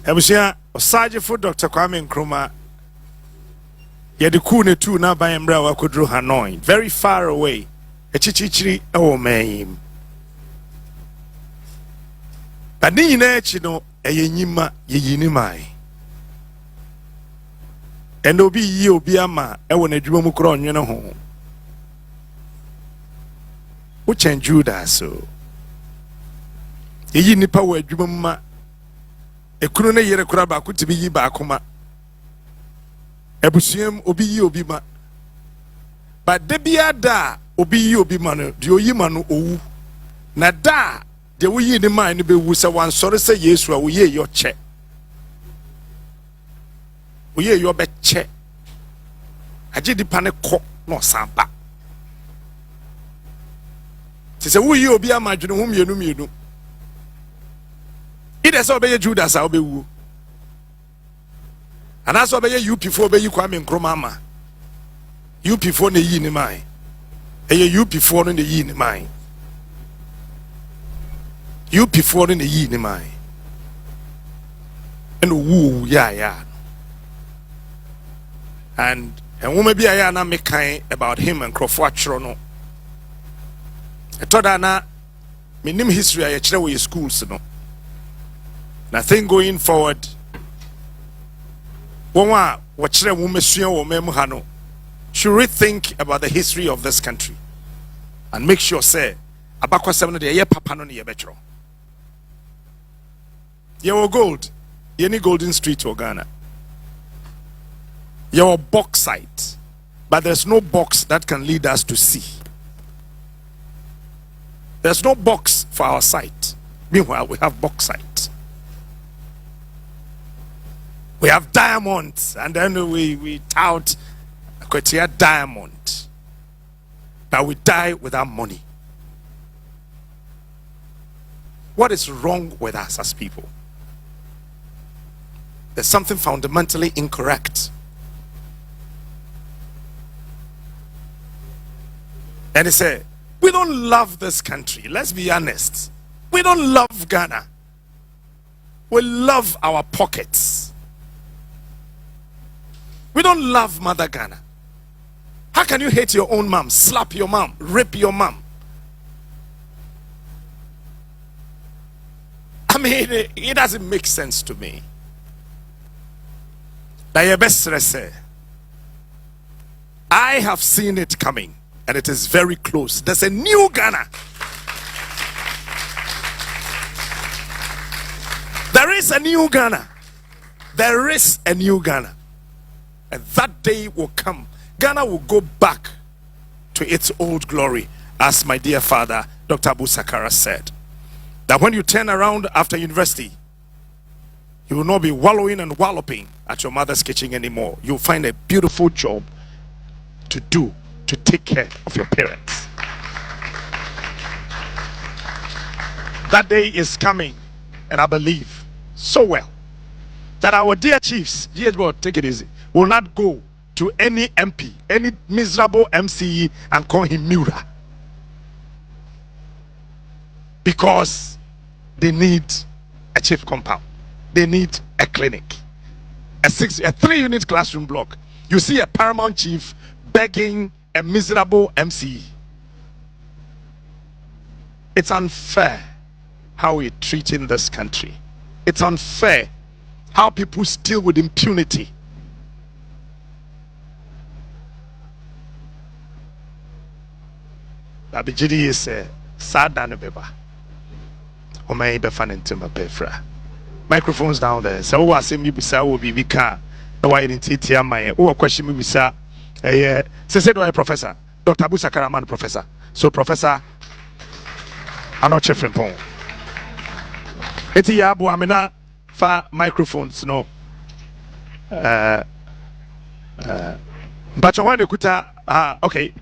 Ebusia Osaje for Dr. Kwame Nkrumah. Yedi ku ne tu na ban mra wa kodro Hanoi, very far away. Echichichiri ewo mayim. But ni na echi no eyenyima yeyini mai. And obi yi obi ama ewo na adwuma mu kro onwene ho. Wo chen Judas so. Yeyi nipa wo adwuma mu ma ekunu ne yere kura ba ko tibi yi ba akoma. Ebusuam obi yi obi ma. But debia da obi yi obi ma no de oyi ma no owu. Na da de wo yi ni man no be wu se wan sori se Yesu a wo ye yo che. Wo ye yo be che. Aje di pa ne ko no samba. Ti se wo yi obi ama dwene ho mienu. Ide se obeye Judas a obewu. Anaso obeye UP4 obeyi Kwame Nkrumah ama. UP4 ne yi ni mai. Eye UP4 no ne yi ni mai. UP4 no ne yi ni mai. And woo ya. And woman be aya na me kan about him and Krofo Achro no. Etoda na minim history a yekire wo schools no. And I think going forward, Onua wachire wo mesua wo mem ha no should rethink about the history of this country and make sure say abakwasem no de ye papa no ne ye betro. Ye wo gold, ye ni golden street or Ghana. Ye wo bauxite, but there's no box that can lead us to sea. There's no box for our sight. Meanwhile, we have bauxite. We have diamonds, and then we tout a diamond. But we die without money. What is wrong with us as people? There's something fundamentally incorrect. And he said, we don't love this country. Let's be honest. We don't love Ghana. We love our pockets. We don't love Mother Ghana. How can you hate your own mom, slap your mom, rape your mom? I mean, it doesn't make sense to me. I have seen it coming, and it is very close. There's a new Ghana. There is a new Ghana. There is a new Ghana. And that day will come. Ghana will go back to its old glory, as my dear father, Dr. Abu Sakara, said. That when you turn around after university, you will not be wallowing and walloping at your mother's kitchen anymore. You'll find a beautiful job to do to take care of your parents. That day is coming, and I believe so well that our dear chiefs, take it easy, will not go to any MP, any miserable MCE, and call him Mura, because they need a chief compound, they need a clinic, a 3-unit classroom block. You see a paramount chief begging a miserable MCE. It's unfair how we're treating this country. It's unfair how people steal with impunity. Abijidi is sad than a baby. Or may be fun into my pefra. Microphones down there. So what I say me bisa will be car. No, I didn't see my question me bisa. Say do I professor Dr. Abu Sakaraman professor. So Professor Anokye Frimpong. Eti ya abu amina fa microphones no. But when you kuta okay.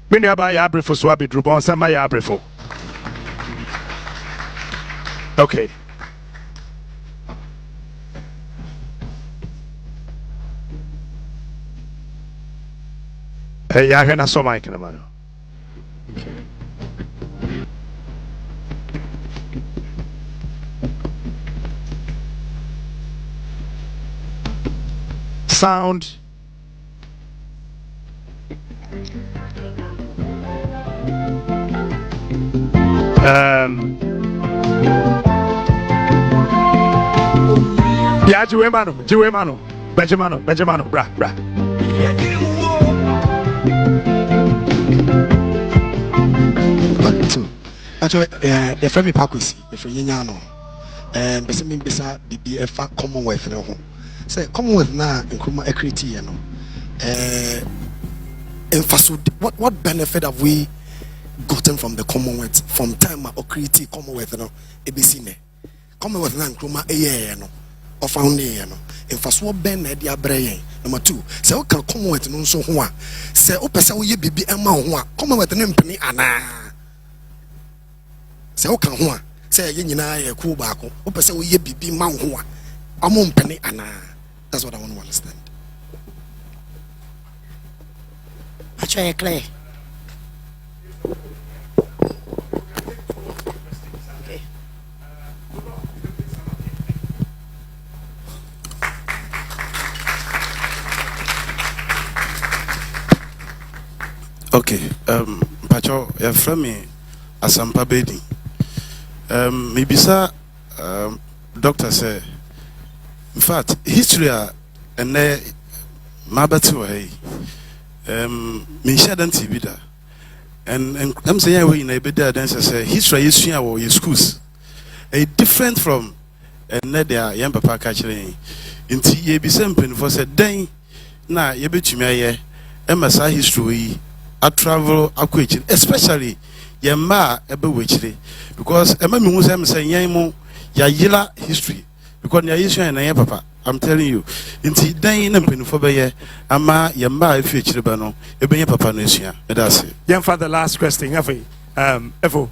When you buy ya brefo so abi drubon sama ya brefo. Okay. Ya hena so mic na mano. Sound. Yeah, Benjamino, bra. So, actually, the friend me pakwisi, the friend Yanyano, and Bessie Bisa, the BFA Commonwealth, no. Say Commonwealth na Nkrumah equity, you know. And for so, what benefit have we gotten from the Commonwealth from time of creating Commonwealth, no? ABC, Commonwealth na Nkrumah, no. Or found no. And for so, Ben, Edia Brain. Number two, say, okay, Commonwealth, no so one. Say, oh, Pesa, ye be a man, Commonwealth, name penny, Anna. Say, okay, one. Say, you know, a cool back. Oh, Pesa, ye be man, one. I'm penny, Anna. That's what I want to understand. I try clear. Okay, Pacho, you're from me, Asampa Bedi. Maybe, sir, doctor say, in fact, history and Mabatu, me share TV da. And I'm saying, we in a bit there, then say, history is here or your schools. A different from and net there, young papa catching. In T. be something for said, dang, now you bet me, Emma history. I travel aquatic, especially Yama Ebewitchy, because Emma Musam saying Yamo Yayila history, because Yayisha and Papa, I'm telling you, in T. Dane and Penfobe, Ama Yamba future Bano, Ebony Papa Nation, and that's it. Young father, last question, Evo.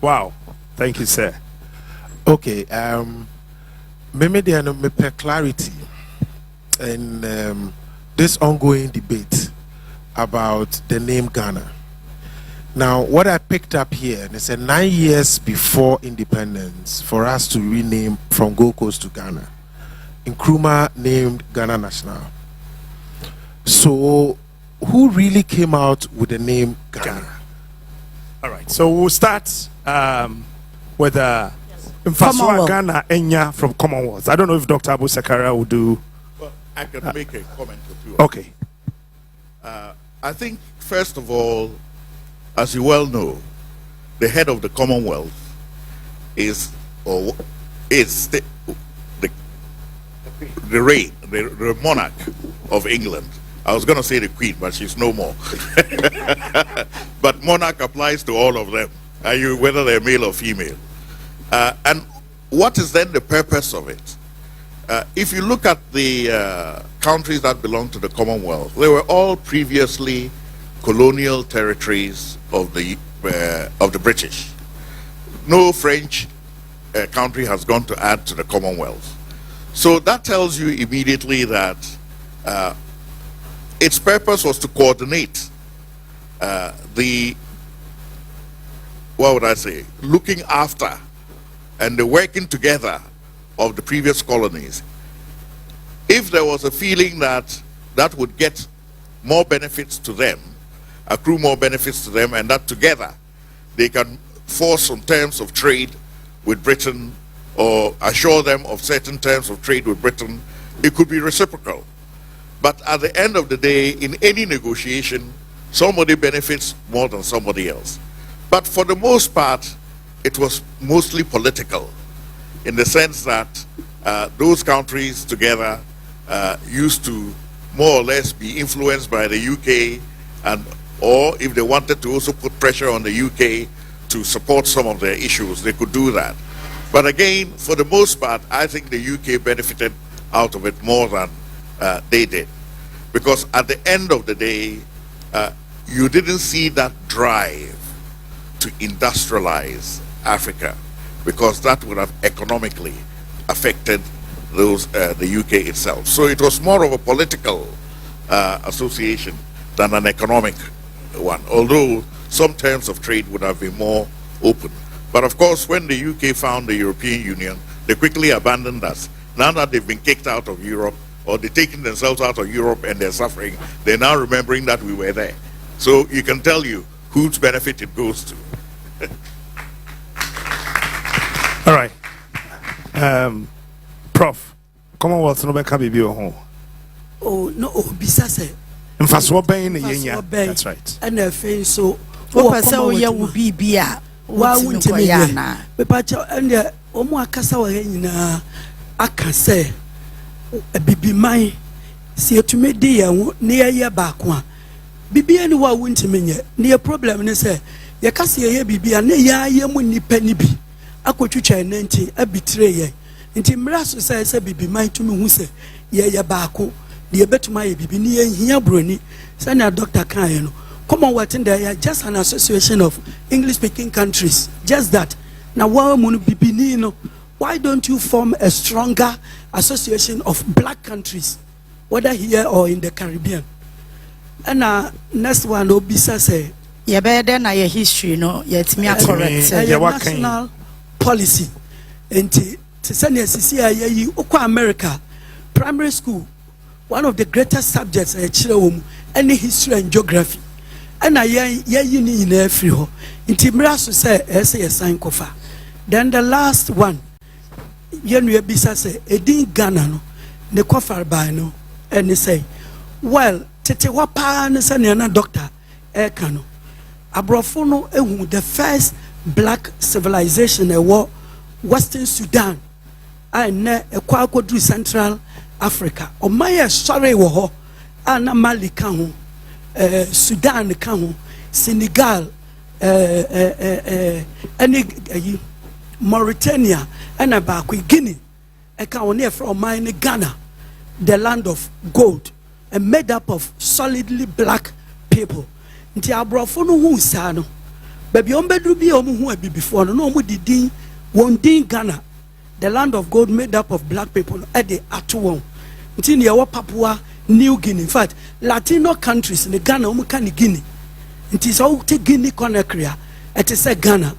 Wow, thank you, sir. Okay, maybe there no clarity in this ongoing debate about the name Ghana. Now, what I picked up here, they said 9 years before independence for us to rename from Gold Coast to Ghana. Nkrumah named Ghana National. So, who really came out with the name Ghana? All right, so we'll start with Commonwealth. Ghana Enya from Commonwealth. I don't know if Dr. Abu Sakaria will do. Well, I can make a comment or two. Okay. I think, first of all, as you well know, the head of the Commonwealth is the monarch of England. I was going to say the Queen, but she's no more. But monarch applies to all of them, whether they're male or female. And what is then the purpose of it? If you look at the countries that belong to the Commonwealth, they were all previously colonial territories of the British. No French country has gone to add to the Commonwealth. So that tells you immediately that its purpose was to coordinate looking after and the working together of the previous colonies. If there was a feeling that that would get more benefits to them, accrue more benefits to them, and that together they can force some terms of trade with Britain or assure them of certain terms of trade with Britain, it could be reciprocal. But at the end of the day, in any negotiation, somebody benefits more than somebody else. But for the most part, it was mostly political, in the sense that those countries together used to more or less be influenced by the UK, or if they wanted to also put pressure on the UK to support some of their issues, they could do that. But again, for the most part, I think the UK benefited out of it more than they did. Because at the end of the day, you didn't see that drive to industrialize Africa, because that would have economically affected the UK itself. So it was more of a political association than an economic one, although some terms of trade would have been more open. But of course, when the UK found the European Union, they quickly abandoned us. Now that they've been kicked out of Europe, or they're taking themselves out of Europe and they're suffering, they're now remembering that we were there. So you can tell you whose benefit it goes to. All right. Prof, Commonwealth no beka bibi ho. Oh no, bisa say. Mfaso ben na yenya. That's right. And afen so o pese o ye wo bibia wa wuntimi ya. Me pa cha and omo akasa wa nyina aka say bibi man si etume di ye ho ne ye ba ko a bibia ni wa wuntimi nye. Ne problem ne say ye kase ye bibia ne ya ye mu nipa ni bi akotwitwa nenti abitire ye. Nti mra so say bibi man tumi hu say ye ba ko the betuma ye bibi ni hia broni say na doctor kan ye no Commonwealth in there just an association of English speaking countries, just that. Now why don't you form a stronger association of black countries, whether here or in the Caribbean? And next one Obisa say yeah, better than your history, no, yet me correct. National policy and to send America primary school, one of the greatest subjects any history and geography. And I uni in every ho. Intimra so say essay sign kofa. Then the last one, Yenu Bisa say, Edin Ghana no, ne kofa by no, and they say, well, Tete Wapa and Sanyana doctor, Ekano. Abrofono ehu the first black civilization war Western Sudan. And ne Ekwakodru Central Africa. O maya sorry woho, ana Mali kanhu. Sudan kan Senegal Mauritania and about Guinea from mine Ghana, the land of gold and made up of solidly black people. Nti abrofo hu sa no baby ombedru bi who be before no mu didin won din Ghana, the land of gold made up of black people at the atuwon. Nti ne yawo Papua New Guinea. In fact, Latino countries in the Ghana, Umukani Guinea. It is all to Guinea Conakry. It is a Ghana,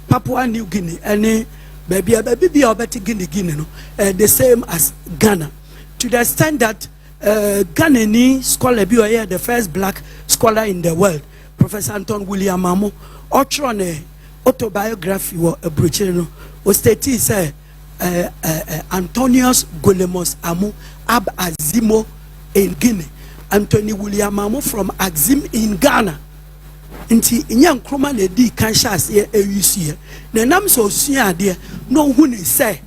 Papua New Guinea, and baby, or better Guinea, no, the same as Ghana. To the extent that Ghanaian scholar, the first black scholar in the world, Professor Anton William Mamo, authored an autobiography or a Bruchino, was stated, say, Antonius Golemos Amu Ab Azimo in Guinea, Anthony William Amu from Axim in Ghana. Inti Inyan Kroma ne di Kanshas ye UC. The name so soon dear, no one is say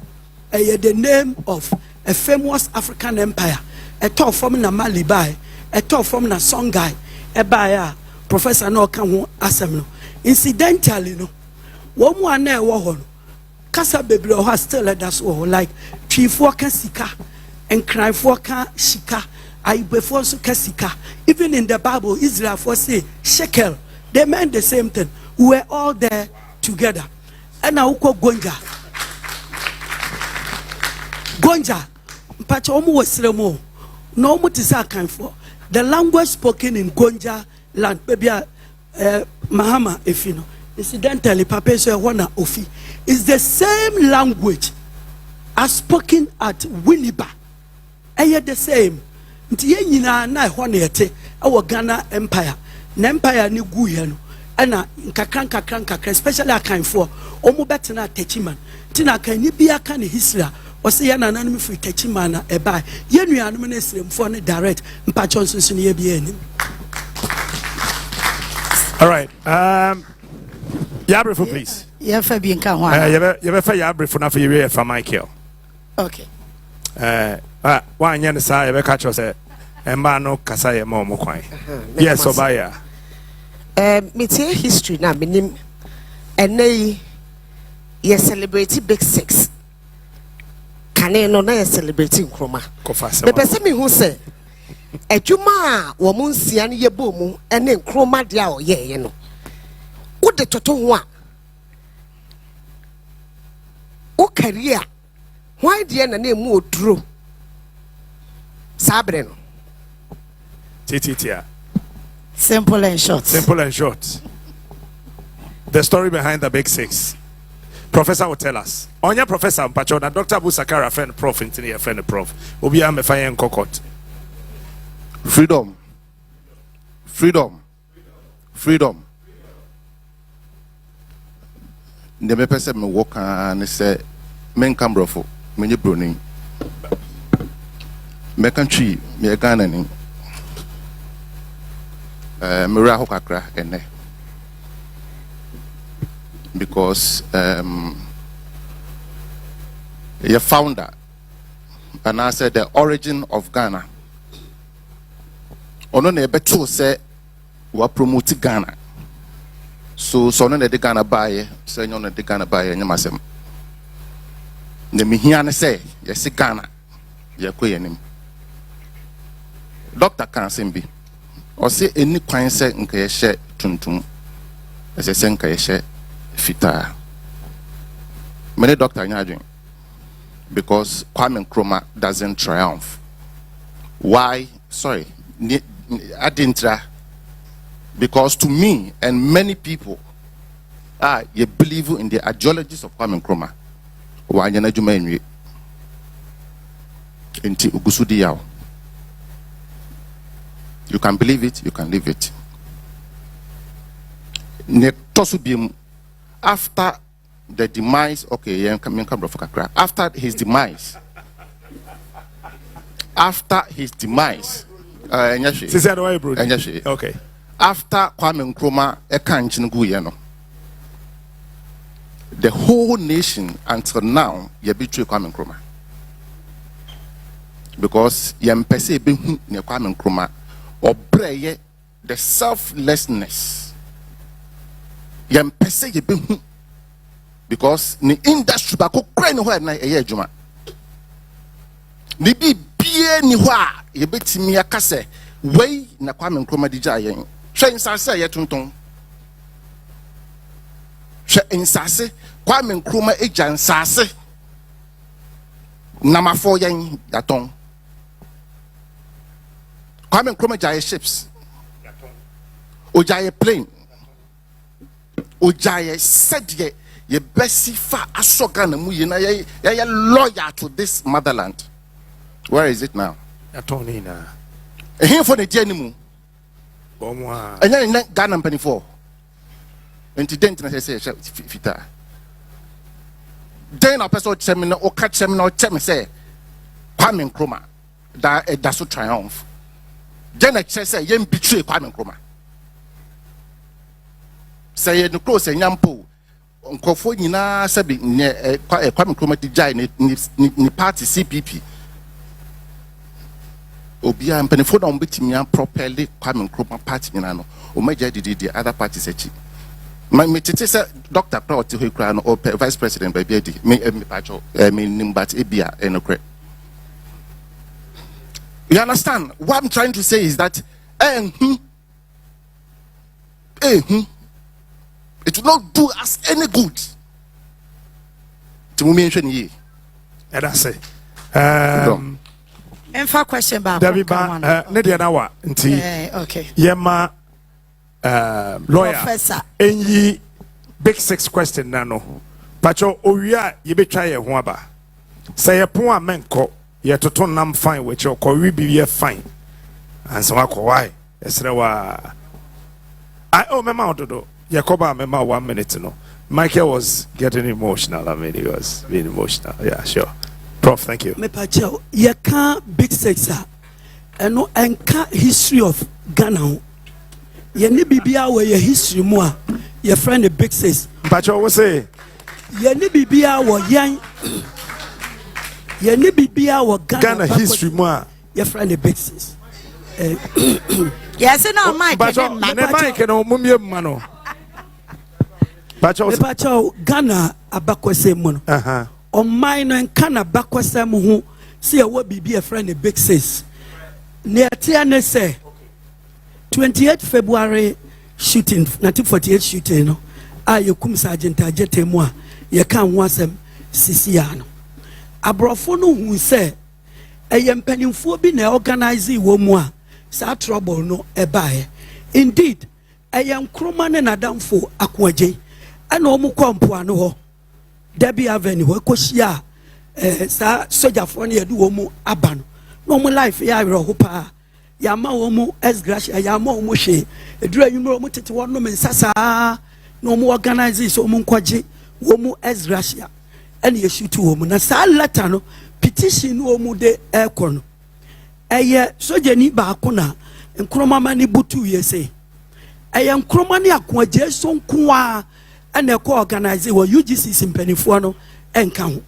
the name of a famous African empire, a top from na Malibai, a top from na Songhai, a buyer, Professor No Kamu Asemno. Incidentally, no, one more near WOHO. Kasa baby or has still let us all like tree for sika and cry for shika. I before so kasika. Even in the Bible, Israel for say shekel. They meant the same thing. We were all there together. And now Gonja. Gonja. Pachomu was Remo. No mutisa kind for the language spoken in Gonja land. Baby Mahama Efino. Incidentally, Papa said one ofi is the same language as spoken at Winneba. Yet the same. Nti na hwanete our Ghana Empire. Na empire ni guyeno. Ana nkakran especially akan for omo betena techiman. Tina kan ni bia kan history. Ose ya na nanum free techiman na eba. Ye nuanom na esremfo ne direct mpachon sunsun ye bia enim. All right. Yabrefo, please. Yeah, Fabian can one. Yabefa Yabrefo na for you for Michael. Okay. One yan sa catch us a man kasaya momo kwai. Yes, Obaya. Metia history na minim ene ye celebrate big six. Kane no na ye celebrating kroma. Me pese me hu se adwuma a wo munsia ne ye bomu ene kroma dia o ye no. Wo de toto ho a o career why de na na mu oduro sabre no Titia. Simple and short. Simple and short. The story behind the big six. Professor will tell us. Onya Professor Mpachona, Dr. Abu Sakara, friend Prof, into friend Prof. Obi am fire kokot. Freedom. Freedom. Freedom. The me pese me work and say men can brofo, me browning. Me country, me Ghana ni. Me ra hokakra ene. Because your founder, and I said the origin of Ghana. Ono na beto say we promote Ghana. So no na de Ghana buy, say no na de Ghana buy nyamasem. Ne me hia ne say yes Ghana. Ye koyenim. Doctor Kansembi. O say any kwan say nka ye hye tuntum. Ese say nka ye hye fita. Many doctor nyadwen. Because Kwame Nkrumah doesn't triumph. Why? Sorry. I didn't try. Because to me and many people, you believe in the ideologies of Kwame Nkrumah. Why you not do many? Inti ugusudi yao. You can believe it, you can leave it. After the demise, okay, after his demise, okay. After Kwame Nkrumah, the whole nation until now, you betray Kwame Nkrumah. Because you mpese behu ne Kwame Nkrumah or breye the selflessness. You mpese ye behu because the industry ba ko kra ni ho na eye adwuma. Ni bi bie ni ho a ye betimi akase wei na Kwame Nkrumah di gya yen. Hwe nsase ye tonton. Hwe nsase Kwame Nkrumah egya nsase. Namafo yen daton. Kwame Nkrumah jaye ships. Ojaye plane. Ojaye said ye besi fa asoga na mu ye na ye lawyer to this motherland. Where is it now? Attorney na. Ehim for the dia ni mu. Bomwa. Enya Ghana mpani for. Incident na say fita. Then a person chemi na o ka chemi na o chemi say Kwame Nkrumah that so triumph. Then I say yem betray Kwame Nkrumah. Say no close nyampo nkofo nyina sabi Kwame Nkrumah di jai ni party CPP. Obia mpenefo na mbetimi an properly Kwame Nkrumah party nyina no o meja the other parties echi. Me tete say Dr. Claude Hekra no or Vice President by BD me pacho me nimbat ebia enokre. You understand? What I'm trying to say is that it will not do us any good. To mention ye. And that's it. And for question about Nadia Nawa, okay. Yema lawyer. Professor. Any big six question nano. Pacho Oya, you be try a waba. Say a poor menko, yet to turn nam fine with your kori be fine. And so why? Esrewa. I owe my mouth to Yakoba, remember 1 minute, no. Michael was getting emotional. I mean, he was being emotional. Yeah, sure. Prof, thank you. Me pacho, you can't big sexa. And no, and can't history of Ghana. You need bibia where your history more. Your friend the big sex. Pacho, what say? You need bibia where young. You need bibia where Ghana history more. Your friend the big sex. Yes, no, Mike. Pacho, Mike, no, mummy, mano. Pacho, Ghana abakwese mono. On mine and Kana bakwese mu see what be a friend a big sis. Near Tiane say 28 February shooting 1948 shooting no. You come sergeant ajete moi ye kan wasem sisiano. Abrofo no hu say mpanimfo bi na organize wo mu a sa trouble no ebae. Indeed, Nkrumah ne nadamfo akwaje ana omu kompo ano ho Debbie Avenue we koshia sa soldier for ne yadu omu aba no mo life ya werɛ ho pa ya ma omu esgracia ya ma omu hwe edura yumro omu tete wono me nsasa no omu organize so omu nkwaje omu esgracia ene yeshutu omu na sa letter no petition no omu de ekɔ no eye soldier ni ba akona nkroma ma ni butu yese eye nkroma ni akoagye so nkoa ene ko organize wo UGC mpanifo no enka ho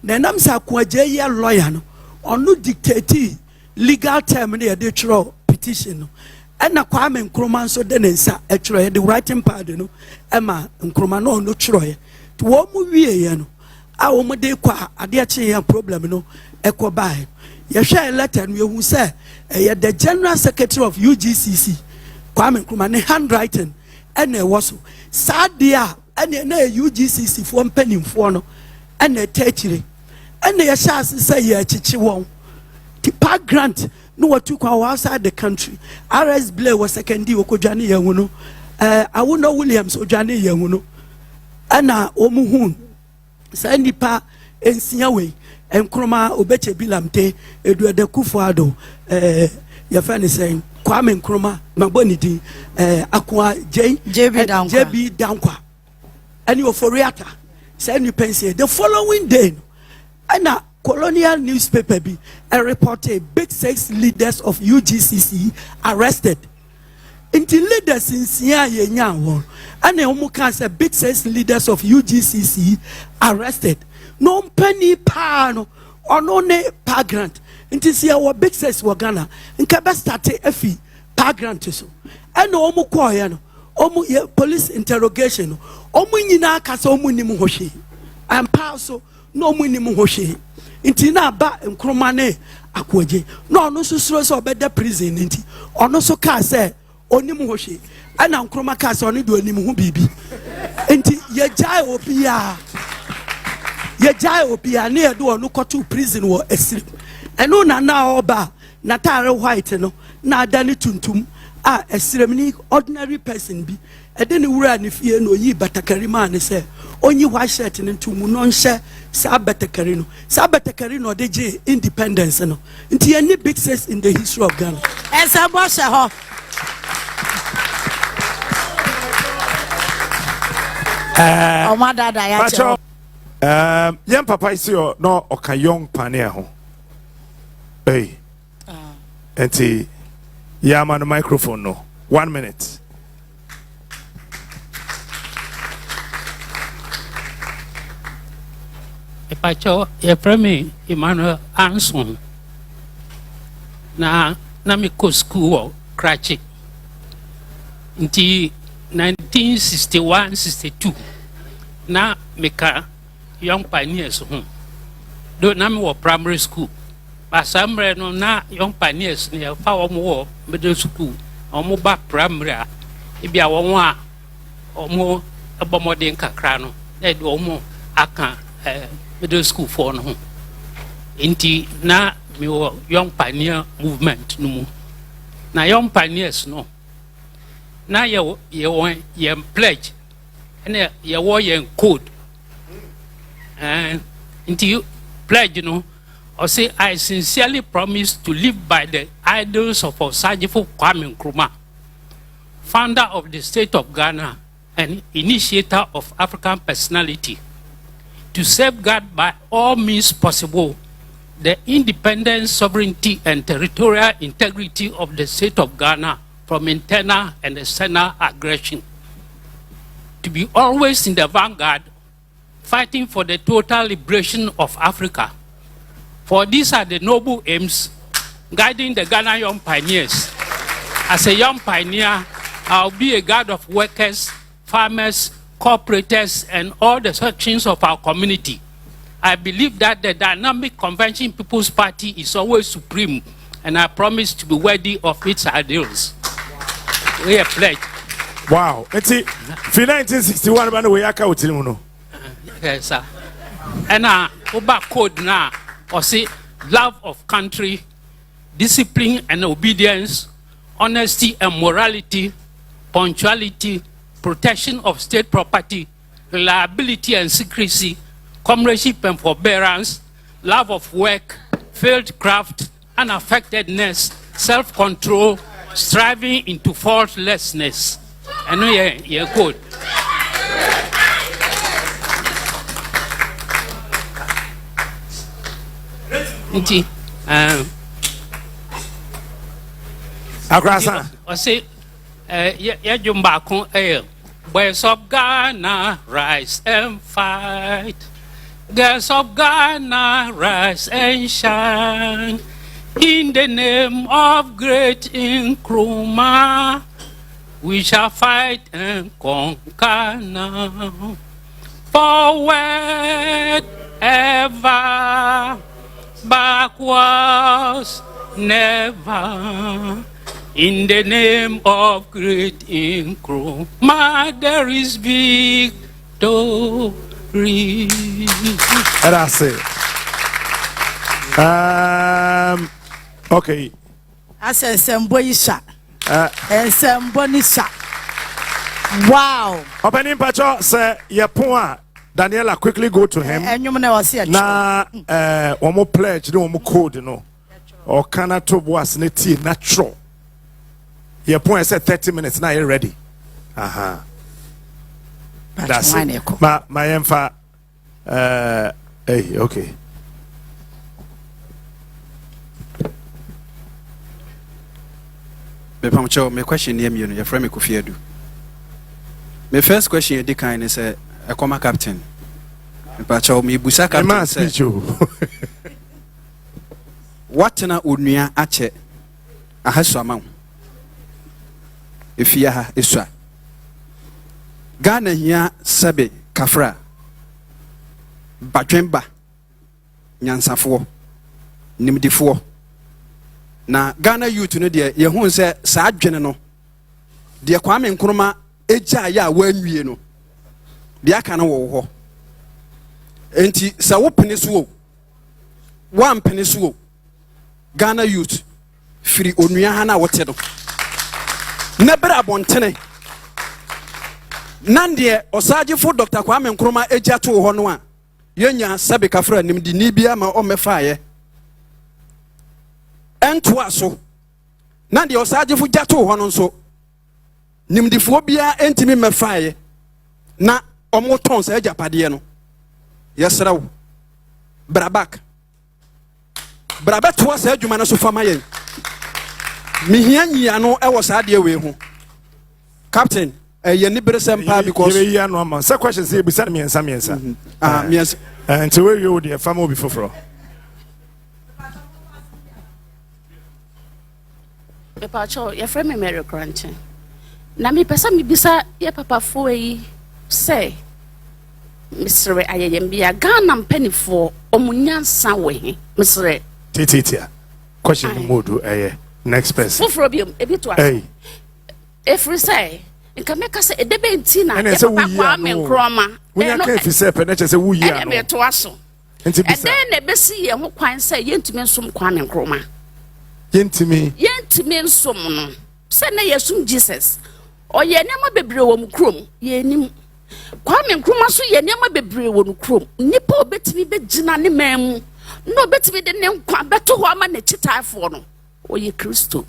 na nam sa akoagye ye lawyer no onu dictate legal term na de tro petition no ena Kwame Nkrumah nso de nensa etro the writing pad no ema Nkrumah no onu tro ye to wo mu wie ye no a wo mu de kwa ade ache ye problem no ekɔ bae ye hwɛ letter no yehu say the general secretary of UGCC Kwame Nkrumah ne handwriting ena wo so sadia ena na UGCC fo mpanimfo no ena etachire ena ye chance say ye achichi won tipa grant no watu kwa outside the country RS Blair was second okojane yehu no Awuno Williams ojane yehu no ena omuhun sa nipa ensia we Nkrumah obeche bilamte Eduardo Kufuado ya fani say Kwame Nkrumah mabonidi akwa JB Dankwa and you for reata send you pensy the following day and colonial newspaper be a reported big 6 leaders of UGCC arrested until leaders in Sia Yenyan and the say big 6 leaders of UGCC arrested no penny pan or no ne pa grant until see our big 6 were Ghana in Kaba started a fee pa grant so and no omu police interrogation omu nyina kasa omu nimu hohwe ampa so no omu nimu hohwe nti na ba Nkrumah ne akoje no ono susuro so obeda prison nti ono so ka say onimu hohwe ana Nkrumah ka say ono do onimu ho bibi nti ye jai opia ne do ono koto prison wo esiri eno na oba na tare white no na adani tuntum a esiremni ordinary person bi edeni wura ne fie no yi batakari man say onyi white shirt ne ntumu no nhye sa batakari no de je independence no nti any big success in the history of Ghana esa bo se ho omadada ya che yam papa isi o no okayong pane ho hey enti yam on the microphone no 1 minute. Pacho ye premi Emmanuel Anson na mi ko school Krachi nti 1961-62 na meka young pioneers ho do na me wo primary school basamre no na young pioneers ne fa wo mo middle school omo ba primary a bia wo a omo abomoden kakra no e do omo aka middle school for no inti na me wo young pioneer movement no mu na young pioneers no na ye pledge and ye wo ye code and inti pledge no or say I sincerely promise to live by the ideals of Osajifo Kwame Nkrumah, founder of the state of Ghana and initiator of African personality, to safeguard by all means possible the independence, sovereignty, and territorial integrity of the state of Ghana from internal and external aggression, to be always in the vanguard, fighting for the total liberation of Africa. For these are the noble aims guiding the Ghana young pioneers. As a young pioneer, I'll be a guide of workers, farmers, cooperators, and all the sections of our community. I believe that the dynamic Convention People's Party is always supreme, and I promise to be worthy of its ideals. We are pledged. Wow. It's 1961 when we are out. Yes, sir. And Oba code now, or say love of country, discipline and obedience, honesty and morality, punctuality, protection of state property, reliability and secrecy, comradeship and forbearance, love of work, field craft, unaffectedness, self-control, striving into faultlessness. And you're good. Akrasa. I say, boys of Ghana, rise and fight. Girls of Ghana, rise and shine. In the name of great Nkrumah, we shall fight and conquer now. Forward ever, backwards never. In the name of great Nkrumah, there is victory. That's it. Okay. I said, Semboisha. And Sembonisha. Wow. Opening Pacho say, Yapua. Daniela, quickly go to him. And you know, see na one more pledge, no more code, you know. Or can I talk was natural. Your point said 30 minutes, now you're ready. Aha. That's it. My empha. Hey, okay. My question near me, your friend Kofi. My first question, the kind is a comma captain. Pacho, me busa captain. What na Onua ache ahaswamam. Efia ha eswa. Ghana hia sabe kafra. Badwemba. Nyansafo. Nimdifo. Na Ghana youth no de ye hu se sa adwene no. De Kwame Nkrumah eja ya wanwie no. De aka na wo ho. Enti sa wo pene so wo. Wan pene so wo. Ghana youth free Onua ha na wote do. Nebra bontene. Nande osaje fo Dr. Kwame Nkrumah eja to ho no a. Yenya sabe kafra nim di ni bia ma o mefaye. Ento aso. Nande osaje fo jato ho no nso. Nim di fo bia entimi mefaye. Na omoton sa ejapade no. Yesrawo. Brabak. Brabe to sa adwuma no so fama yen. Mihia nyia no e wo sa de we ho. Captain, ye ni bere sempa because ye no man. Say question say be send me ensa. Yes. Until where you the family before. Pacho, your friend me Mary Crunch. Na me pesa me bisa ye papa fo yi say Mr. Ayembia Ghana mpanifo omunyansa we Mr. Titia. Question mode next person. Problem e bitu aso. Hey. If we say nka meka say edebe ntina ye papa Kwame Nkrumah. We na ka fi say pe na say wo yi ano. E bitu aso. Enti bisa. Eden na besi ye ho kwan say yentumi nsom Kwame Nkrumah. Yentumi nsom no. Say na yesum Jesus. Oye nema bebre wo mu krom ye nim. Kwame Nkrumah so ye nema bebre wo no krom. Nipa obetimi begina ne mamu. No obetimi de ne nkwa beto ho ama na chitaifo no. Oye Kristo.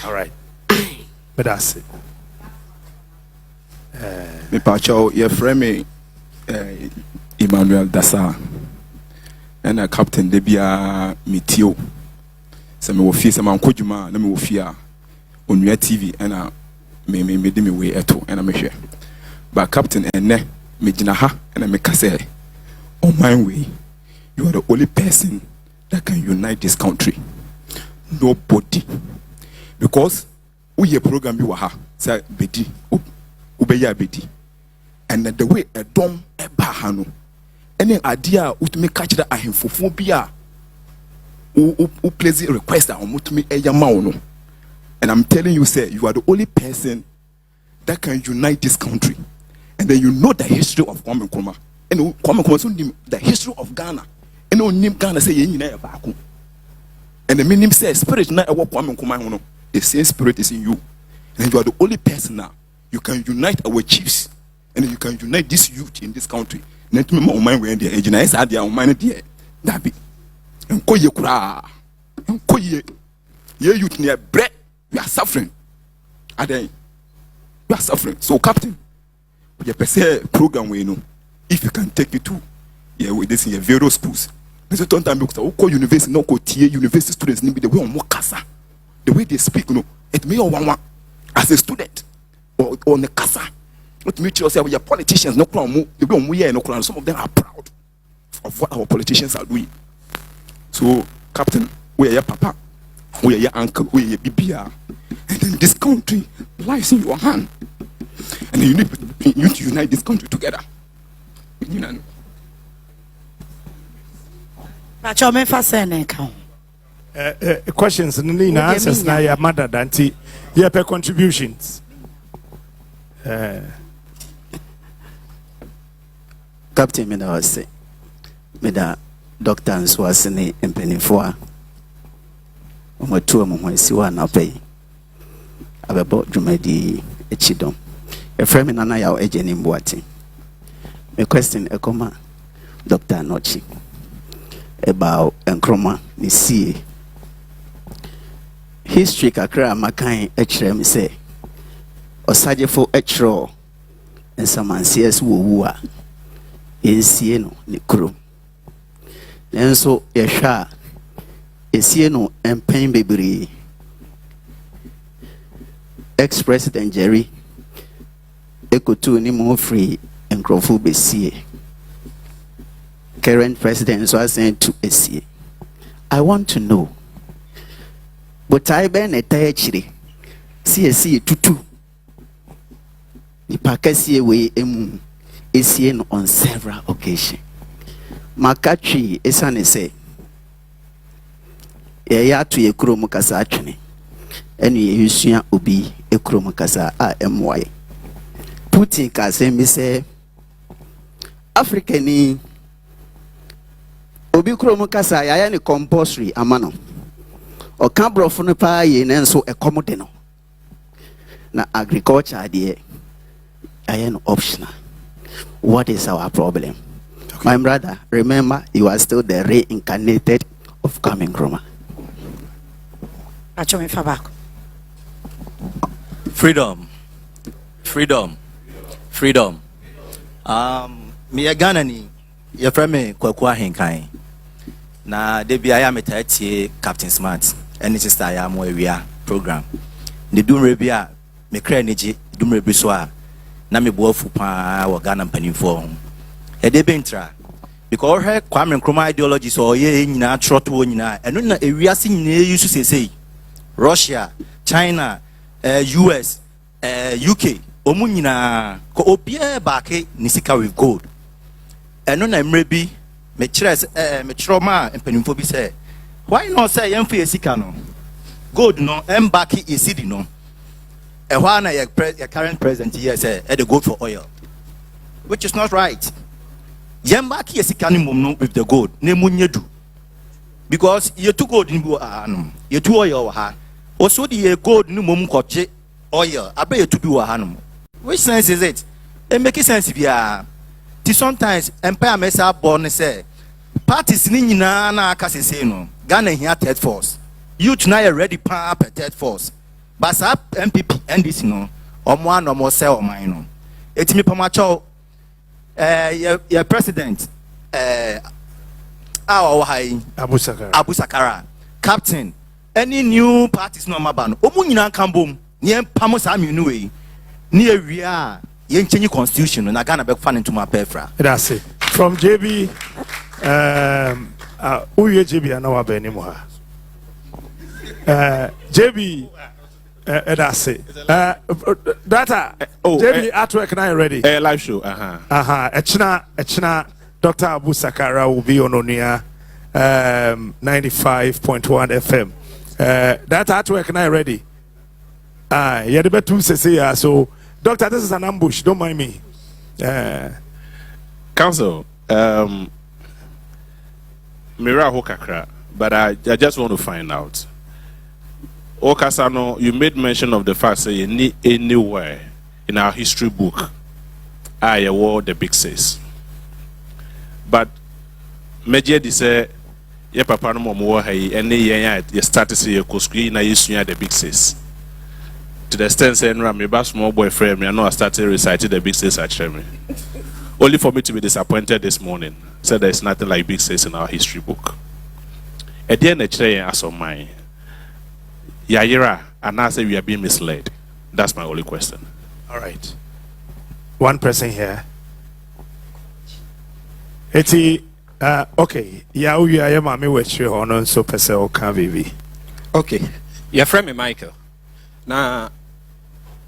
All right. But that's it. Me pacho your friend me Emmanuel Dasa and a captain Debia Mitio. So me wo fie se man kodwuma na me wo fie a Onua TV and a me de me we eto and a me hwe. But captain enne me gina ha and me ka say on my way you are the only person that can unite this country. Nobody. Because we program bi wa ha say bedi ubeya bedi and the way a dom e ba ha no ene idea utumi catch the ahemfofo bi a who plays a request that umutumi eyama no. And I'm telling you, sir, you are the only person that can unite this country. And then you know the history of Kwame Nkrumah. And Kwame Nkrumah the history of Ghana. And on name Ghana say you back. And the meaning says spirit na ewo Kwame Nkrumah no. The same spirit is in you. And you are the only person now you can unite our chiefs and you can unite this youth in this country. Net me my mind when the agent is at the mind dear. That be and call you cry. And call ye youth near bread. We are suffering. Ade, we are suffering. So, Captain, we per se program we know. If you can take it to with this in your various schools. There's a ton of time because I call university, no call TA university students need the way on casa. The way they speak, it may or one as a student or on the casa. Not mutual yourself with your politicians, no crown, the way we are no crown. Some of them are proud of what our politicians are doing. So, Captain, we are your papa, we are your uncle, we are your BBR. And then this country lies in your hand. And you need to unite this country together. You know. Questions and answers now your mother Dante. Your contributions. Captain Meda was say Meda Doctor and Swasini and Pennyfoa. My two of my siwa na pay. About Jumedi Echidom. A friend and I are agent in Boating. A question a comma, Dr. Anokye, about Nkrumah, ni see. History kakra makan echrem say, Osajefo echro, and some ansias WOHO in Sieno, ni krum. And so, Yasha, a Sieno and pain baby. Ex-President Jerry, Ekotu ni more free and Crawford BC. Current president so I sent to SC. I want to know. But I been a tachiri. CSC tutu. Ni pakasi we emu. SCN on several occasions. Makachi esane say. Ya to ye kuro mukasa achini. Eni yusuya obi ekuro mukasa MY. Putin ka say me say Africa ni obi kuro mukasa ya ni compulsory amano. O kan brofo no pa ye nenso ekomode no. Na agriculture de ayen optional. What is our problem? Okay. My brother, remember you are still the reincarnated of coming Nkrumah. Freedom. Me Ghana ni your friend me Kwakwa Henkai. Na debi aya metatie Captain Smart and sister aya mo ewia program. Ne dumre bia me kra neji dumre bi so a na me boafu pa wo Ghana mpanimfo ho. E de bentra because her Kwame Nkrumah ideology so ye nyina troto nyina eno na ewiase nyina yusu sesei. Russia, China, US, UK, omunyina ko obie baake nisika with gold. Eno na mrebi me chiroma empanimfo bi say why not say yemfa esika no gold no embaki esidi no e hwa na your current president here say e dey go for oil, which is not right. Yembaki esika ni mum no with the gold na munyedu because you took gold ni bo ahanum you took oil ha also the gold ni mum koche oil abe you to be ahanum. Which sense is it? It make sense bia. Sometimes empire mesa born say parties ni nyina na aka sese no Ghana here third force youth na ready pa per third force but sa MPP NDC no omo an omo say oman no etimi pamacho your president our high Abu Sakara captain any new parties no maba no omo nyina kan bom ne pamo sa mi no we ni awia yen change constitution na Ghana be fan into my perfra. That's it. From JB uye JB anawa be ni mo ha. JB that's it. Data JB artwork now ready. Live show. Echina Dr. Abu Sakara will be on Onua 95.1 FM. That artwork now ready. Yeah, the better to say so. Doctor, this is an ambush. Don't mind me. Council, Mira Hokakra, but I just want to find out. Okasano, you made mention of the fact that you need anywhere in our history book, I award the big says. but major di say ye papa no mo ha yi ene yen ya start say ye koskui na yesua the big sis to the extent say no me ba small boyfriend me I know I started reciting the big sis at me only for me to be disappointed this morning. Said there is nothing like big sis in our history book. At the end of the day, as of mine, Yayira, and I say we are being misled. That's my only question. All right. One person here. Eti, okay. Ya we are mami with you on so pese o kan vivi. Okay. Your friend me Michael. Na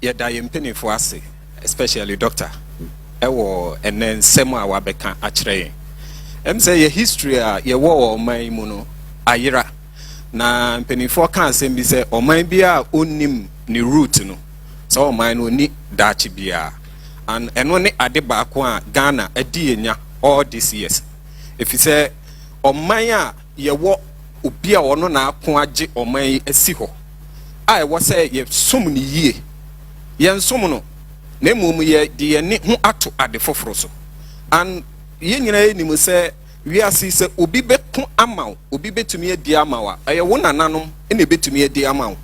ya da yempeni for us, especially doctor. Ewo and then sema wa beka achire. Say your history ye wo man mu no ayira. Na mpenifo kan sem bi say o man bia onim ni root no. So o man no ni dachi bia. And eno ne ade ba ko a Ghana adi enya all these years. If you say o man a ye wo obi a wono na ako age o man asi ho. I was say ye som ni yie. Ye nsom no na mmom ye de ye ne ho ato ade foforo so. And ye nyina ni mu say we are see say obi beku amaw obi betumi adi amaw a ye wonananom ene betumi adi amaw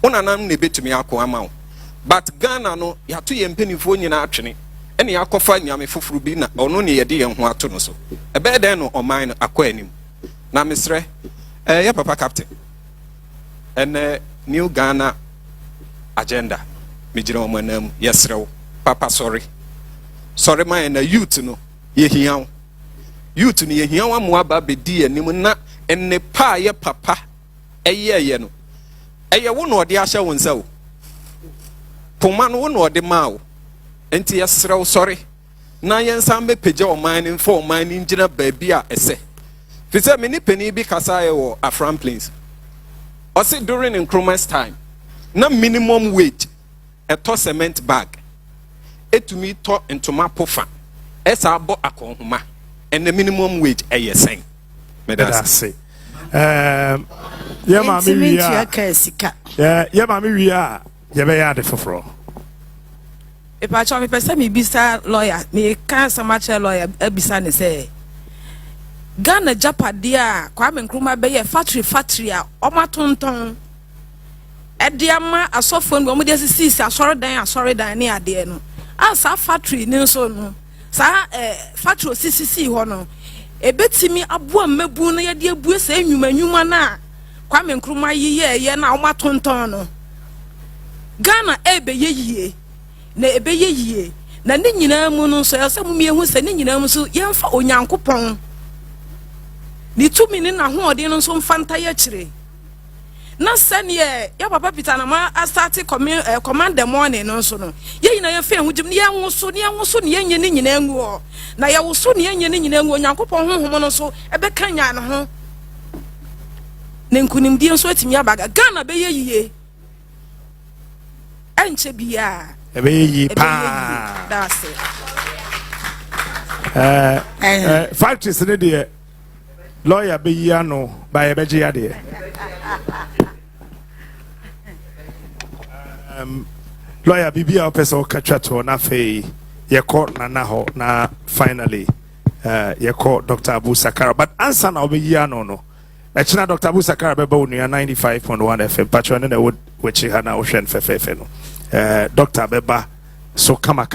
wonanam ne betumi akọ amaw but Ghana no ya to ye mpanifo nyina atwene ene yakofa nyame foforo bi na ono ne ye de ye ho ato no so ebe den no oman no akọ anim na mesre ye papa captain ene new Ghana agenda mejira omanam yesrew papa sorry man na youth no ye hiaw youth ni ye hiaw amoa ba bedi anim na enne pa ye papa eye no eye wo no de ahya wonsa o poma no wo no de ma o enti yesrew sorry na yensa me pagya oman ni for oman ni ngina ba bia ese fi say me ni pani bi kasa ye wo Afran Plains o say during Nkrumah's time na minimum wage eto cement bag etumi to entoma pofa esa abo akonhoma and the minimum wage saying that's say yeah mami we are yeah mami we are yeah be ya de foforo e pa cho me pese me bisa lawyer me kan samache lawyer abisa ne say Ghana japade a Kwame Nkrumah be ye factory a omatonton ediama asofo no mo de sisi asore dan ne ade no asa factory ni so no sa factory sisi ho no ebetimi aboa mabu no ye de abue sa enwuma na Kwame Nkrumah ye na omatonton no Ghana ebe ye na ebe ye na ne nyina mu no so yasa mu miehu se ne nyina mu so yemfa onyankopon ni tumi ni na ho ode no so mfanta ye kire na sene ya papa Peter na ma start command the morning no so no ye nyina ye fa hujim ne ye nwoso ne ye nye ne nyina ngu na ye woso ne ye nye ne nyina ngu onyankopon honhom no so ebe kanya no ho ne nkunim die so atimi abaga Ghana be ye yie enche bia ebe ye yie pa that's it factories ne de lawyer be yie ano ba ye be je ade lawyer bibia opesa okatwato na fe ye court na ho na finally ye court Dr. Abu Sakara but answer na obe yia no echina Dr. Abu Sakara be ba onu 95.1 FM patro ne would wechi ha na ohwen fefefe no Dr. Beba so kama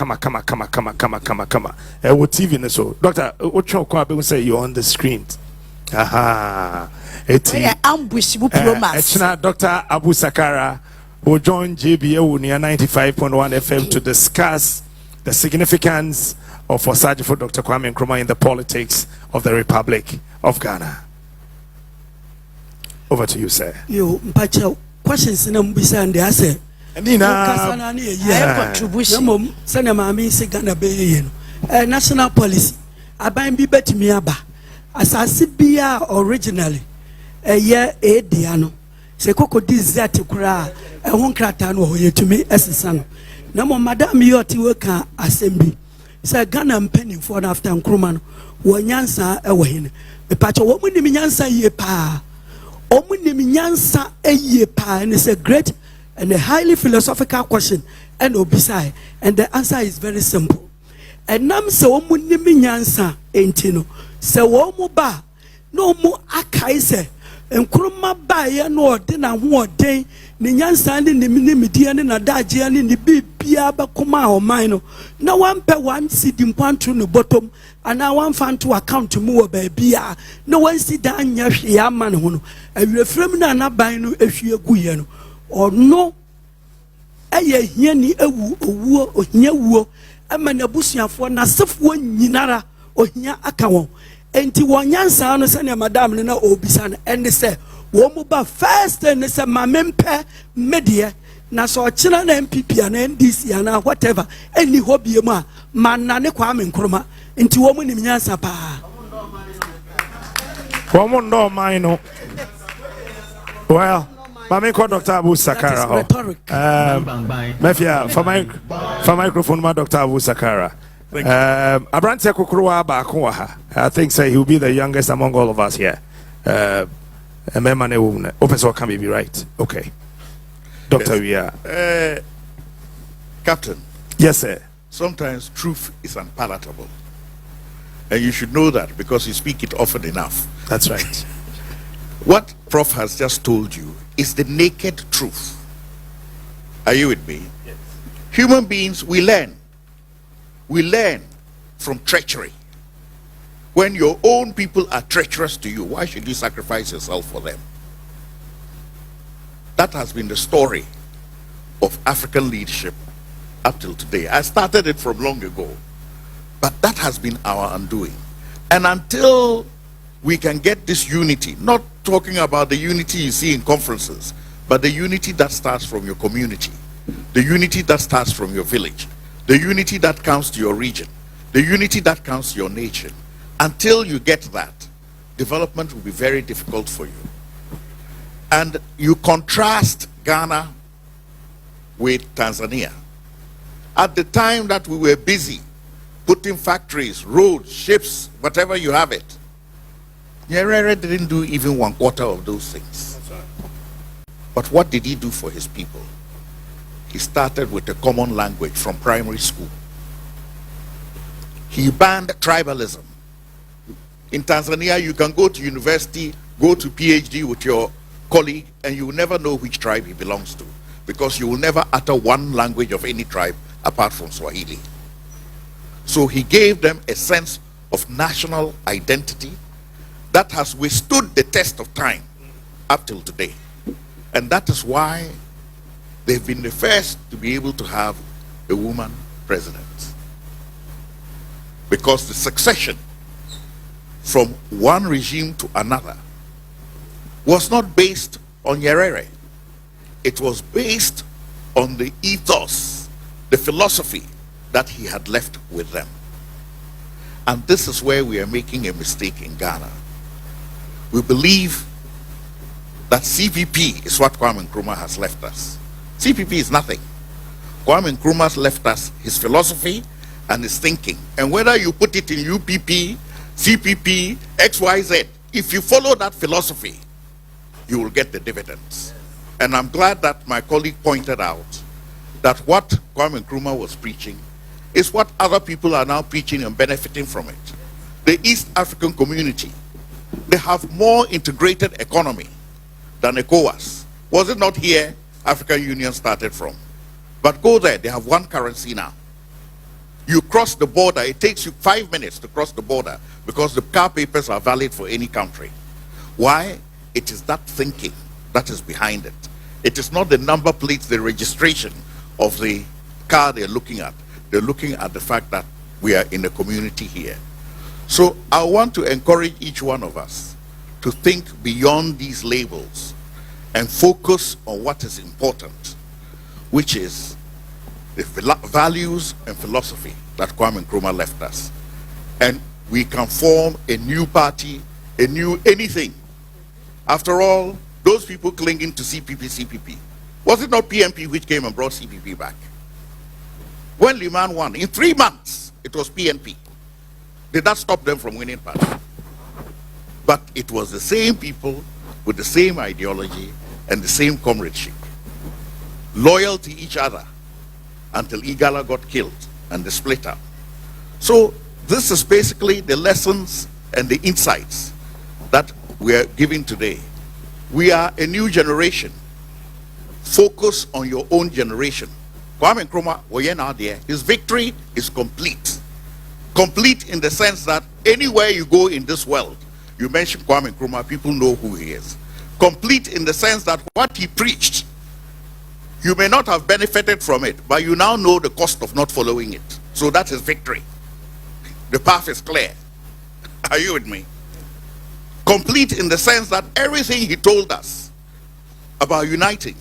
wo TV ne so Dr. Ocho kwa be say you on the screen aha eti ambush bu promise echina Dr. Abu Sakara will join JBA near 95.1 FM to discuss the significance of Osagyefo for Dr. Kwame Nkrumah in the politics of the Republic of Ghana. Over to you, sir. You mpacha questions na mbisa and ase. Kasana ni ye contribution. Mom sene mami se Ghana be ye no. National policy aban bi betimi aba. Asase bia originally ye dia no. Se koko dizat kura ehun krata no yetumi esesa no na mo madam yoti weka assembly se Ghana mpanimfo na after Nkrumah no wonyansa ewo hene me pacho wo munim nyansa ye pa o munim nyansa eye pa and it's a great and a highly philosophical question and obisai and the answer is very simple and nam se wo munim nyansa enti no sɛ wɔn mu ba na wɔn akae sɛ nkuruma baeɛ no ɔde n'ahoɔden ne nyansa ne ne nimdeɛ ne n'adagyeɛ ne ne biribiara bɛkɔma a ɔman no na wampɛ wansi di mpo anto ne bɔtɔm anaa wamfa nto account mu wɔ baabi a na wansi da anyɛ hwee ama ne ho no awerɛfiram no a n'aban no ahwie guiɛ no ɔno ɛyɛ hiani ewu owuo ohia wuo ɛma n'abusuafoɔ n'asefoɔ nyinara ohia aka wɔn enti wɔn nyansa no sɛnea madam no na obisa no ɛne sɛ wɔn mu ba first ne sɛ ma mempɛ medeɛ na sɛ ɔkyena na MPP ana NDC ana whatever ɛni hɔ bie mu a ma nane Kwame Nkrumah nti wɔn mu nim nyansa paa wɔn mu nnɔɔ man no well Mami call Dr. Abu Sakara. Mefia, for microphone, my Dr. Abu Sakara. Abrante Kukurwa Bakuaha. I think say he'll be the youngest among all of us here. Open can be right. Okay. Dr. Yes. Captain. Yes, sir. Sometimes truth is unpalatable. And you should know that because you speak it often enough. That's right. What Prof has just told you is the naked truth. Are you with me? Yes. Human beings, we learn. We learn from treachery. When your own people are treacherous to you, why should you sacrifice yourself for them? That has been the story of African leadership up till today. I started it from long ago, but that has been our undoing. And until we can get this unity, not talking about the unity you see in conferences, but the unity that starts from your community, the unity that starts from your village, the unity that counts to your region, the unity that counts to your nation. Until you get that, development will be very difficult for you. And you contrast Ghana with Tanzania. At the time that we were busy putting factories, roads, ships, whatever you have it, Nyerere didn't do even 1/4 of those things. But what did he do for his people? He started with a common language from primary school. He banned tribalism. In Tanzania, you can go to university, go to PhD with your colleague, and you will never know which tribe he belongs to, because you will never utter one language of any tribe apart from Swahili. So he gave them a sense of national identity that has withstood the test of time up till today. And that is why they've been the first to be able to have a woman president. Because the succession from one regime to another was not based on Nyerere. It was based on the ethos, the philosophy that he had left with them. And this is where we are making a mistake in Ghana. We believe that CPP is what Kwame Nkrumah has left us. CPP is nothing. Kwame Nkrumah has left us his philosophy and his thinking. And whether you put it in UPP, CPP, XYZ, if you follow that philosophy, you will get the dividends. And I'm glad that my colleague pointed out that what Kwame Nkrumah was preaching is what other people are now preaching and benefiting from it. The East African community, they have more integrated economy than ECOWAS. Was it not here African Union started from? But go there, they have one currency now. You cross the border, it takes you 5 minutes to cross the border because the car papers are valid for any country. Why? It is that thinking that is behind it. It is not the number plates, the registration of the car they're looking at. They're looking at the fact that we are in a community here. So I want to encourage each one of us to think beyond these labels and focus on what is important, which is the values and philosophy that Kwame Nkrumah left us. And we can form a new party, a new anything. After all, those people clinging to CPP, was it not PMP which came and brought CPP back? When Liman won, in 3 months, it was PNP. Did that stop them from winning party? But it was the same people with the same ideology and the same comradeship, loyal to each other until Igala got killed and they split up. So this is basically the lessons and the insights that we are giving today. We are a new generation. Focus on your own generation. Kwame Nkrumah, his victory is complete. Complete in the sense that anywhere you go in this world, you mention Kwame Nkrumah, people know who he is. Complete in the sense that what he preached, you may not have benefited from it, but you now know the cost of not following it. So that is victory. The path is clear. Are you with me? Complete in the sense that everything he told us about uniting,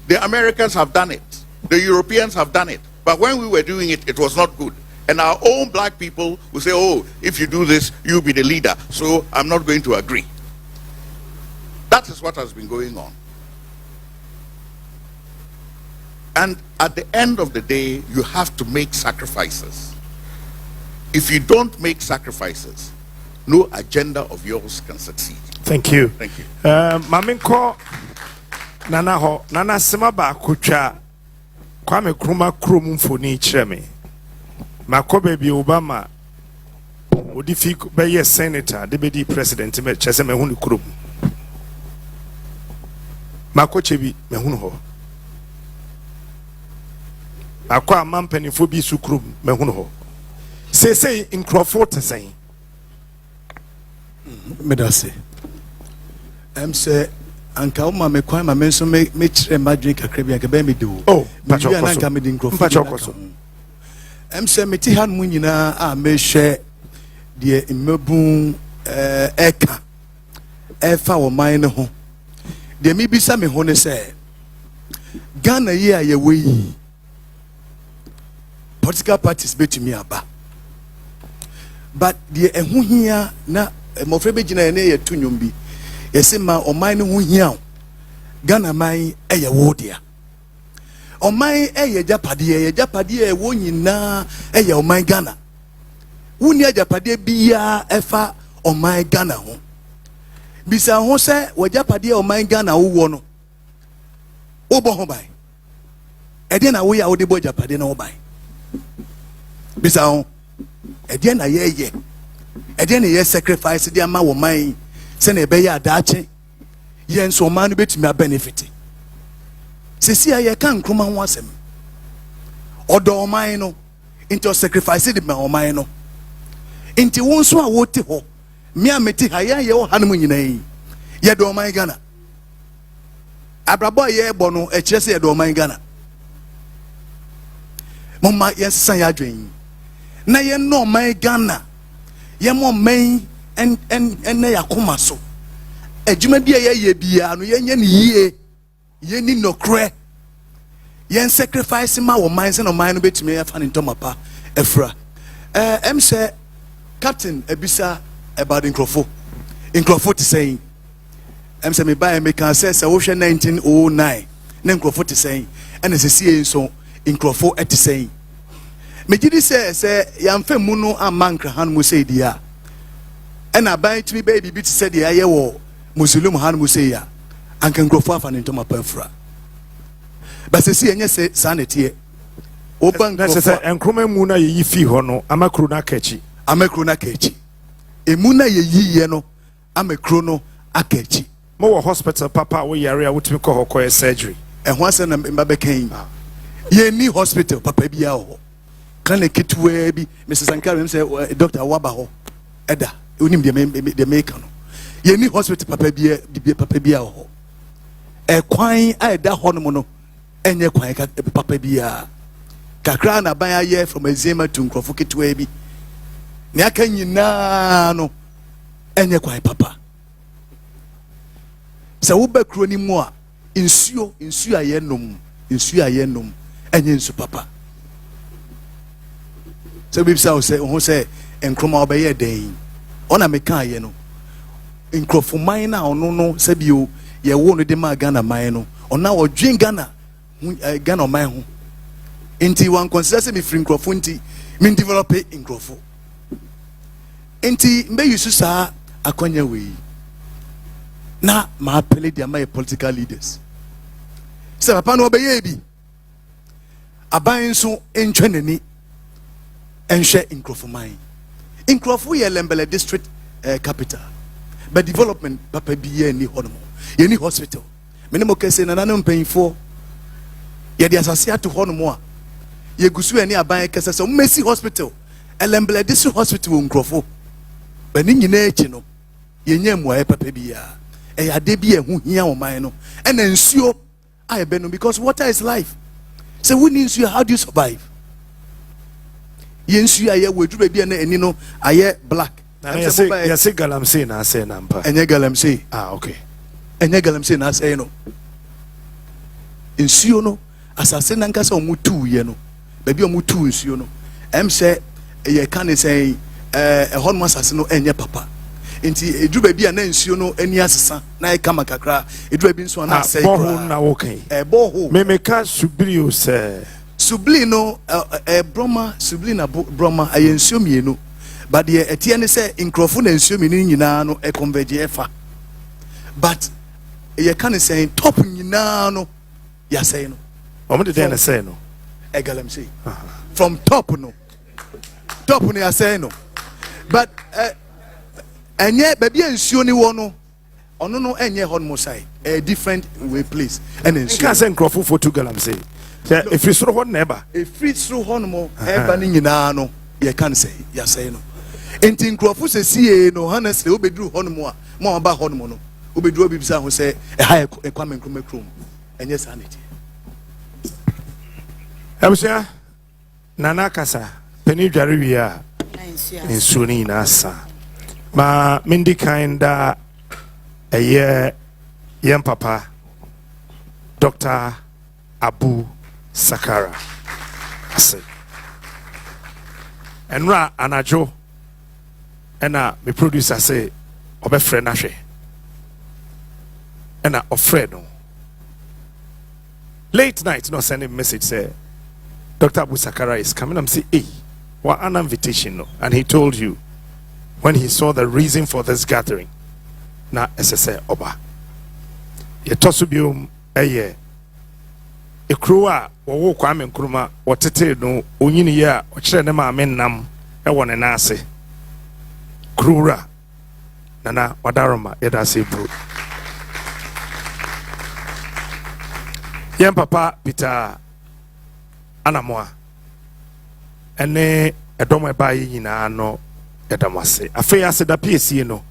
the Americans have done it, the Europeans have done it, but when we were doing it, it was not good. And our own black people will say, oh, if you do this, you'll be the leader, so I'm not going to agree. That is what has been going on. And at the end of the day, you have to make sacrifices. If you don't make sacrifices, no agenda of yours can succeed. Thank you. Thank you. Maminko Nana ho Nana Semaba Kucha Kwame Nkrumah Krum Mfoni Cheme Makobe bi Obama Odifi be senator deputy president me chese me hunu krum Makoche bi me hunu ho Akwa amampanifo bi su krum me hunu ho say in Crawford to say Medase. Say anka uma me kwan ma me so me kire madwin kakra bi anka be me do. Oh, pacho koso. Say me ti han mu nyina a me hwe de imabun eka efa wo man ne ho. De me bisa me ho ne say Ghana ye a ye we political parties betumi aba. But the ehu hia na mofrebe gina ne ye tunwom bi yesi ma oman ne hu hia Ghana man eye wo dia oman eye japade e wo nyina eye oman Ghana wuni japade bia efa oman Ghana ho bisa ho se wo japade oman Ghana wo no wo bo ho bai e de na wo ya wo de bo japade na wo bai bisa ho e de na ye ede na ye sacrifice de ama wo man se na ebe ya adaache ye nso man no betimi benefit sesi ya kan Nkrumah ho asem odo man no into sacrifice de ma man no inti won so a wote ho me ameti ha ye wo hanom nyina yi ye do man Ghana abrabo ye ebo no e kire se ye do man Ghana mama ye san ya dwen na ye no man Ghana yemo men en na yakoma so adwuma bia ye bia no ye nya ne yie ye ni nokre ye sacrifice ma wo man se no man no betime afa ne ntomapa afra say captain ebisa about Nkrofo to say say me buy me can say wo hwe 1909 na Nkrofo to say and se sie so Nkrofo to say me gidi say yamfa mu no amankra han mu say dia and aban timi baby bit say dia ye wo muslim han mu say ya anka Nkrofo afa ne ntoma pafra but say enye say sanete o ban Nkrofo say Nkrumah mu na yi fi ho no amakru na kachi emu na ye no amakru no akachi mo wo hospital papa wo yare a wotimi ko ho surgery ho ase na mbabekan ye ni hospital papa bia ho kan eketwe bi Mrs. Sankara say doctor waba ho eda onim de make no ye ni hospital papa bia ho kwan a eda ho no no enye kwan papa bia kakra na ban aye from Azema to Nkrofo ketwe bi ne aka nyina no enye kwan papa sa wo bakro ni mu a insuo aye nom enye nsu papa so we say who say Nkrumah obeye den ona meka ye no Nkrofo man na ono no se bio ye wo no de ma Ghana man no ona odwen Ghana man ho inti wan consider say me free Nkrofo inti me develop Nkrofo inti mbe yusu sa akonya we na ma apele dia my political leaders se papa no obeye bi aban so entwenani enhwe Nkrofo man Nkrofo ye Lembele district capital. But development, papa be ye ni honomo. Ye ni hospital. Mene mo kese na nanom paying for. Ye di asasia to honomo. Ye gusu eni aban kese so Messi hospital. Elemble district hospital nkrofo. Ba ni nyina echi no. Ye nya mu aye papa bi ya. E ya de bi ehu hia oman no. E na nsuo aye be no because water is life. So we need nsuo, how do you survive? Ye nsuo aye weduru bi na eni no aye black. You say galamsey na say nampa. Enye galamsey. Ah, okay. Enye galamsey na say no. Nsuo no asase na nkasa omutu ye no. Baby omutu nsuo no. Em say ye kan say ehon asase no enye papa. Nti eduru baby na nsuo no eni asesa na e kama kakra. Eduru baby nso na say. Boho na wokan. Boho. Me meka subli say. Subli no broma subli na broma aye nsuo mienu. But the etienne say nkrofo na nsuo mienu nyina no e converge efa. But ye kan say top nyina no ya say no. Omo de den say no. Egalam say. From top no. Top no ya say no. But enye baby nsuo ni wo no. Ono no enye hon mo sai. A different way place. And nsuo. Nka say nkrofo for to galam say. If you through hon neba. If you through hon mo eba ni nyina no ye kan say ya say no. Enti nkrofo se sie no honestly obeduru hon mo a mo ba hon mo no. Obeduru bibisa ho say ha e kwame nkroma krom. Enye sanity. Abusia nana kasa peni dware wi a nsuo ni na asa ma mindi kinda eye yem papa Dr. Abu Sakara ase enra anajo ena me producer say obefre na hwe ena ofre no late night no send a message say Dr. Abu Sakara is coming. I'm saying, hey, what an invitation, no? And he told you when he saw the reason for this gathering. Na SSA Oba. Ye tosubium eye. E krua wo kwame nkruma wotete no onyini ye a o kire ne ma amennam e wone na ase. Krura nana wadaroma ye da se bro. Yen papa Peter Anamoa ene edomo eba yi nyina no edamase afi ase da PAAA no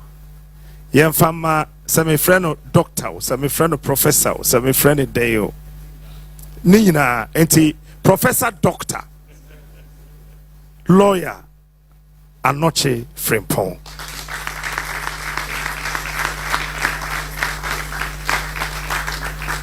yen fama semi friend doctor semi friend professor semi friend deyo ni nyina enti Professor Doctor Lawyer Anokye Frimpong